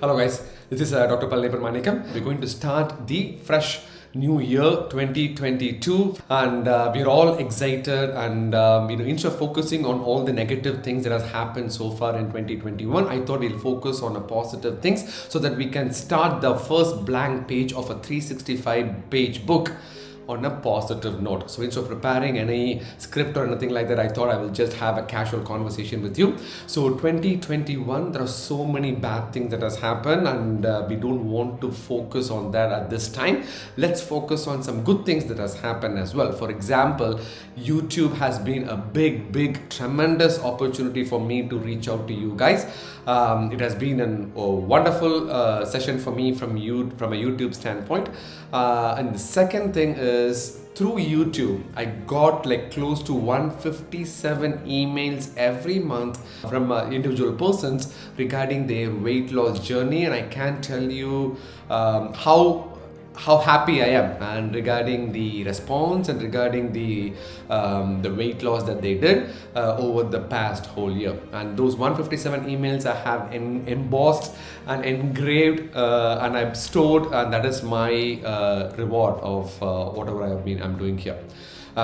Hello guys, this is Dr. Palaniappan Manickam. We're going to start the fresh new year 2022 and we're all excited and instead of focusing on all the negative things that has happened so far in 2021, I thought we'll focus on the positive things so that we can start the first blank page of a 365 page book on a positive note. So instead of preparing any script or anything like that, I thought I will just have a casual conversation with you. So 2021, there are so many bad things that has happened and we don't want to focus on that at this time. Let's focus on some good things that has happened as well. For example, YouTube has been a big, tremendous opportunity for me to reach out to you guys. It has been a wonderful session for me from a YouTube standpoint. And the second thing is through YouTube, I got like close to 157 emails every month from individual persons regarding their weight loss journey, and I can't tell you how happy I am and regarding the response and regarding the weight loss that they did over the past whole year. And those 157 emails I have embossed and engraved and I've stored, and that is my reward of whatever I'm doing here.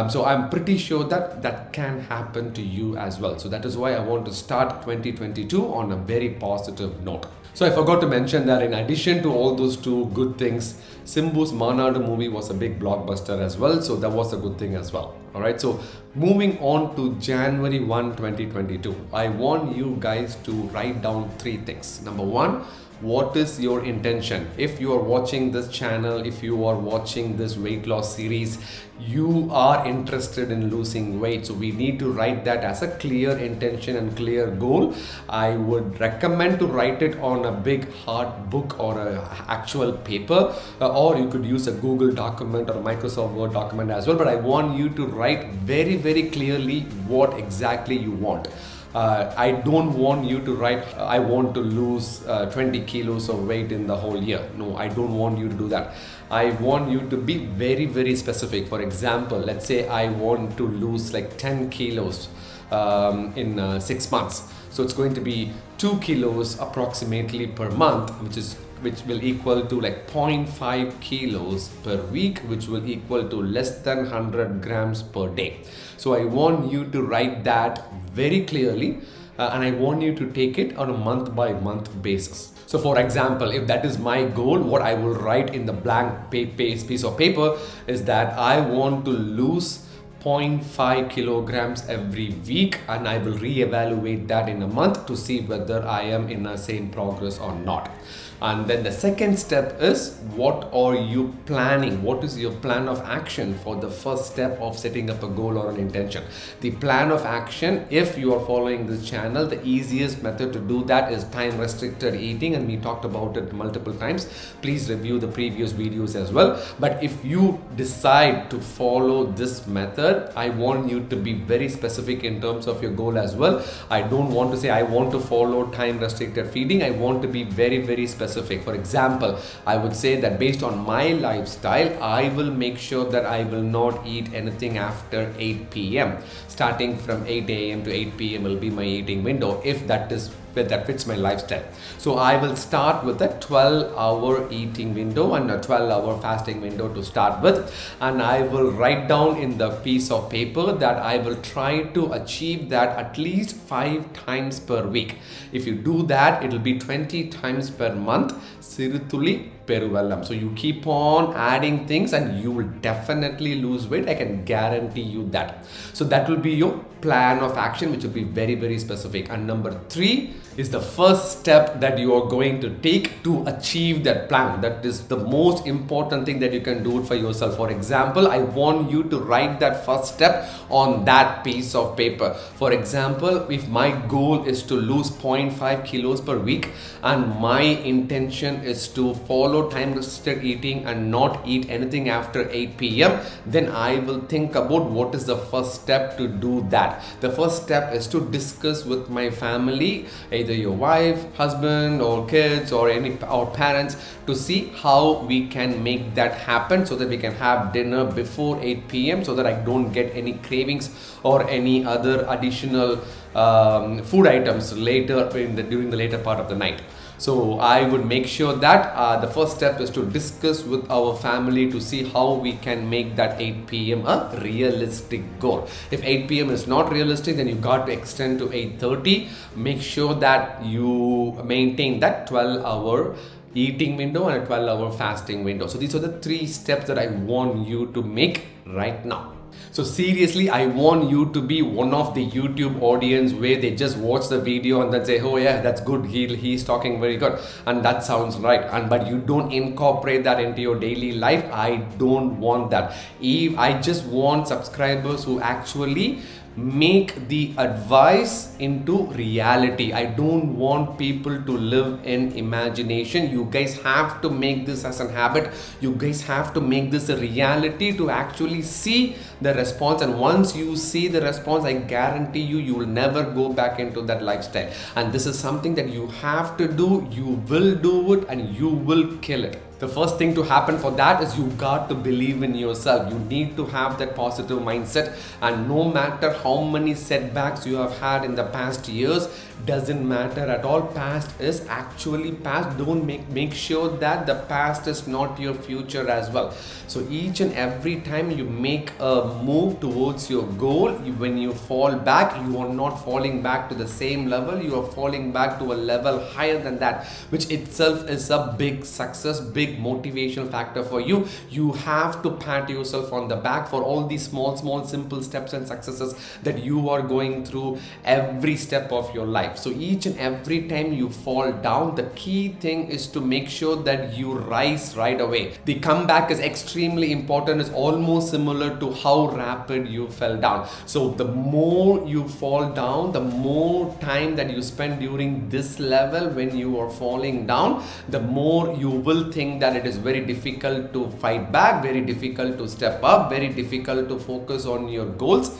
So I'm pretty sure that can happen to you as well. So that is why I want to start 2022 on a very positive note. So I forgot to mention that in addition to all those two good things, Simbu's Manadu movie was a big blockbuster as well. So that was a good thing as well. Alright, so moving on to January 1, 2022, I want you guys to write down 3 things. Number 1, what is your intention? If you are watching this channel, if you are watching this weight loss series, you are interested in losing weight. So we need to write that as a clear intention and clear goal. I would recommend to write it on a big hard book or a actual paper, or you could use a Google document or a Microsoft Word document as well. But I want you to write very clearly what exactly you want. I don't want you to write, I want to lose 20 kilos of weight in the whole year. No, I don't want you to do that. I want you to be very specific. For example, let's say I want to lose like 10 kilos in 6 months. So it's going to be 2 kilos approximately per month, which will equal to like 0.5 kilos per week, which will equal to less than 100 grams per day. So I want you to write that very clearly and I want you to take it on a month by month basis. So for example, if that is my goal, what I will write in the blank piece of paper is that I want to lose 0.5 kilograms every week, and I will reevaluate that in a month to see whether I am in the same progress or not. And then the second step is, what are you planning? What is your plan of action for the first step of setting up a goal or an intention? The plan of action, if you are following this channel, the easiest method to do that is time restricted eating, and we talked about it multiple times. Please review the previous videos as well. But if you decide to follow this method, I want you to be very specific in terms of your goal as well. I don't want to say I want to follow time restricted feeding. I want to be very specific. For example, I would say that based on my lifestyle, I will make sure that I will not eat anything after 8 p.m. Starting from 8 a.m. to 8 p.m. will be my eating window, if that fits my lifestyle. So I will start with a 12-hour eating window and a 12-hour fasting window to start with, and I will write down in the piece of paper that I will try to achieve that at least 5 times per week. If you do that, it will be 20 times per month. Sirithuli Peruvellam. So you keep on adding things and you will definitely lose weight. I can guarantee you that. So that will be your plan of action, which will be very specific. And number 3 is the first step that you are going to take to achieve that plan. That is the most important thing that you can do it for yourself. For example, I want you to write that first step on that piece of paper. For example, if my goal is to lose 0.5 kilos per week and my intention is to follow time restricted eating and not eat anything after 8 p.m., then I will think about what is the first step to do that. The first step is to discuss with my family, either your wife, husband, or kids, or our parents, to see how we can make that happen so that we can have dinner before 8 p.m. so that I don't get any cravings or any other additional food items later during the later part of the night. So I would make sure that the first step is to discuss with our family to see how we can make that 8 p.m. a realistic goal. If 8 p.m. is not realistic, then you got to extend to 8:30. Make sure that you maintain that 12-hour eating window and a 12-hour fasting window. So these are the 3 steps that I want you to make right now. So seriously, I want you to be one of the YouTube audience where they just watch the video and then say, oh yeah, that's good, he's talking very good and that sounds right, but you don't incorporate that into your daily life. I don't want that. I just want subscribers who actually make the advice into reality. I don't want people to live in imagination. You guys have to make this as a habit. You guys have to make this a reality to actually see the response, and once you see the response, I guarantee you will never go back into that lifestyle. And this is something that you have to do. You will do it and you will kill it. The first thing to happen for that is you got to believe in yourself. You need to have that positive mindset, and no matter how many setbacks you have had in the past years, doesn't matter at all. Past is actually past. Don't make sure that the past is not your future as well. So each and every time you make a move towards your goal, when you fall back, you are not falling back to the same level. You are falling back to a level higher than that, which itself is a big success, big motivational factor for you. You have to pat yourself on the back for all these small simple steps and successes that you are going through every step of your life. So each and every time you fall down, the key thing is to make sure that you rise right away. The comeback is extremely important. It's almost similar to how rapid you fell down. So the more you fall down, the more time that you spend during this level when you are falling down, the more you will think that it is very difficult to fight back, very difficult to step up, very difficult to focus on your goals.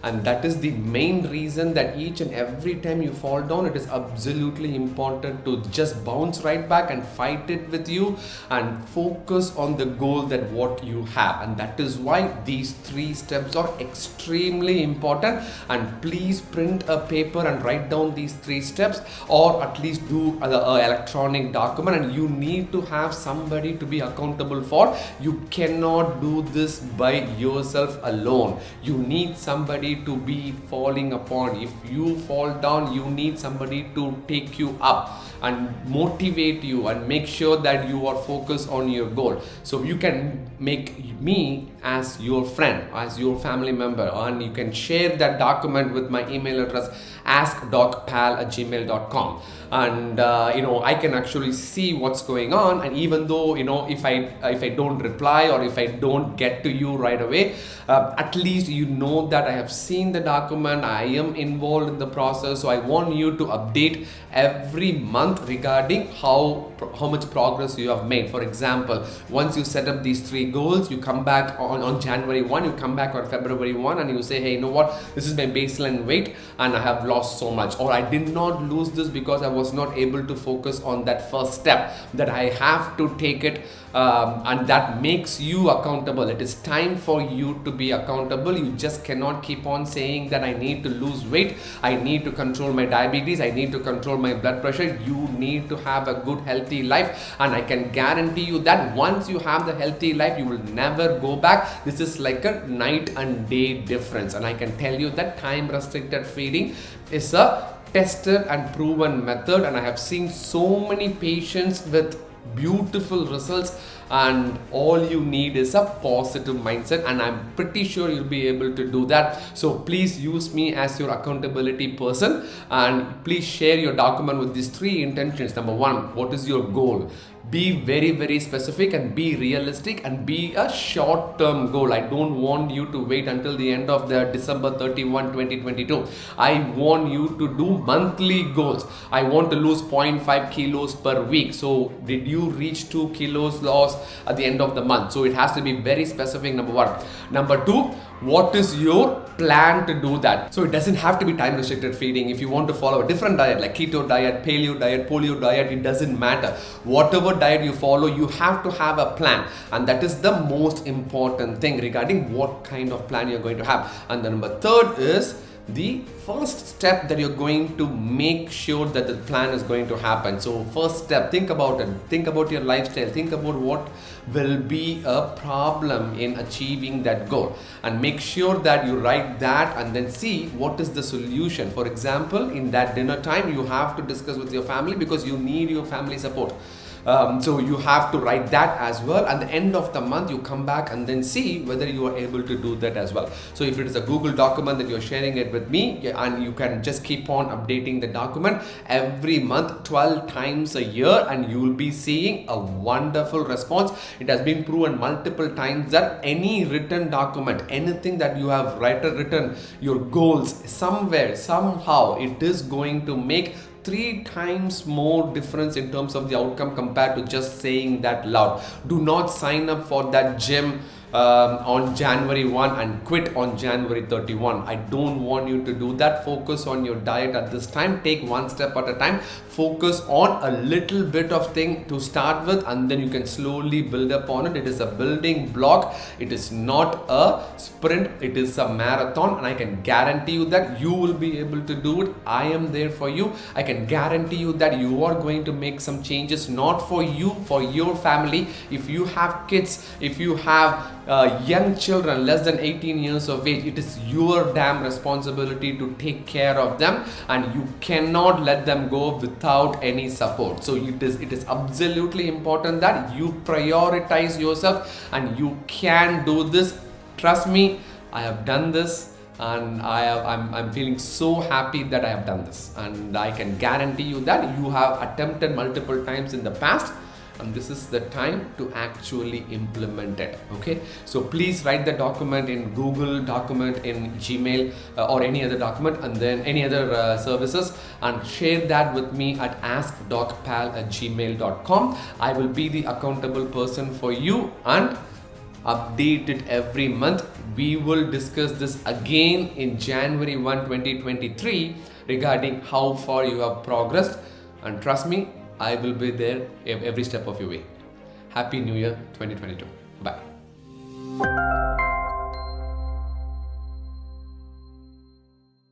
And that is the main reason that each and every time you fall down, it is absolutely important to just bounce right back and fight it with you and focus on the goal that what you have. And that is why these 3 steps are extremely important. And please print a paper and write down these 3 steps, or at least do an electronic document, and you need to have somebody to be accountable for. You cannot do this by yourself alone. You need somebody to be falling upon. If you fall down, you need somebody to take you up and motivate you and make sure that you are focused on your goal. So you can make me as your friend, as your family member, and you can share that document with my email address askdocpal@gmail.com, and I can actually see what's going on. And even though if I don't reply or if I don't get to you right away, at least you know that I have seen the document, I am involved in the process. So I want you to update every month regarding how much progress you have made. For example, once you set up these 3 goals, you come back on January 1, you come back on February 1, and you say, hey, you know what, this is my baseline weight and I have lost so much, or I did not lose this because I was not able to focus on that first step, that I have to take it, and that makes you accountable. It is time for you to be accountable. You just cannot keep on saying that I need to lose weight, I need to control my diabetes, I need to control my blood pressure. You need to have a good healthy life, and I can guarantee you that once you have the healthy life, you will never go back. This is like a night and day difference, and I can tell you that time restricted feeding is a tested and proven method, and I have seen so many patients with beautiful results. And all you need is a positive mindset, and I'm pretty sure you'll be able to do that. So please use me as your accountability person, and please share your document with these 3 intentions. Number 1, what is your goal? Be very specific and be realistic, and be a short-term goal. I don't want you to wait until the end of the December 31, 2022. I want you to do monthly goals. I want to lose 0.5 kilos per week. So did you reach 2 kilos loss at the end of the month? So it has to be very specific, number 1. Number 2, what is your plan to do that? So it doesn't have to be time restricted feeding. If you want to follow a different diet like keto diet, paleo diet, polio diet, it doesn't matter. Whatever diet you follow, you have to have a plan, and that is the most important thing regarding what kind of plan you're going to have. And the number 3rd is the first step that you're going to make sure that the plan is going to happen. So first step, think about it, think about your lifestyle, think about what will be a problem in achieving that goal, and make sure that you write that and then see what is the solution. For example, in that dinner time, you have to discuss with your family because you need your family support. So you have to write that as well. At the end of the month, you come back and then see whether you are able to do that as well. So if it is a Google document that you're sharing it with me, and you can just keep on updating the document every month 12 times a year, and you will be seeing a wonderful response. It has been proven multiple times that any written document, anything that you have written your goals somewhere, somehow, it is going to make 3 times more difference in terms of the outcome compared to just saying that loud. Do not sign up for that gym on January 1 and quit on January 31. I don't want you to do that. Focus on your diet at this time. Take one step at a time. Focus on a little bit of thing to start with, and then you can slowly build upon it. It is a building block. It is not a sprint. It is a marathon, and I can guarantee you that you will be able to do it. I am there for you. I can guarantee you that you are going to make some changes, not for you, for your family. If you have kids, if you have young children less than 18 years of age, it is your damn responsibility to take care of them, and you cannot let them go without any support. So it is absolutely important that you prioritize yourself, and you can do this. Trust me, I have done this, and I'm feeling so happy that I have done this, and I can guarantee you that you have attempted multiple times in the past, and this is the time to actually implement it. Okay, so please write the document in Google document, in Gmail, or any other document, and then any other services, and share that with me at askdocpal@gmail.com. I will be the accountable person for you and update it every month. We will discuss this again in January 1, 2023 regarding how far you have progressed, and trust me, I will be there every step of your way. Happy New Year 2022. Bye.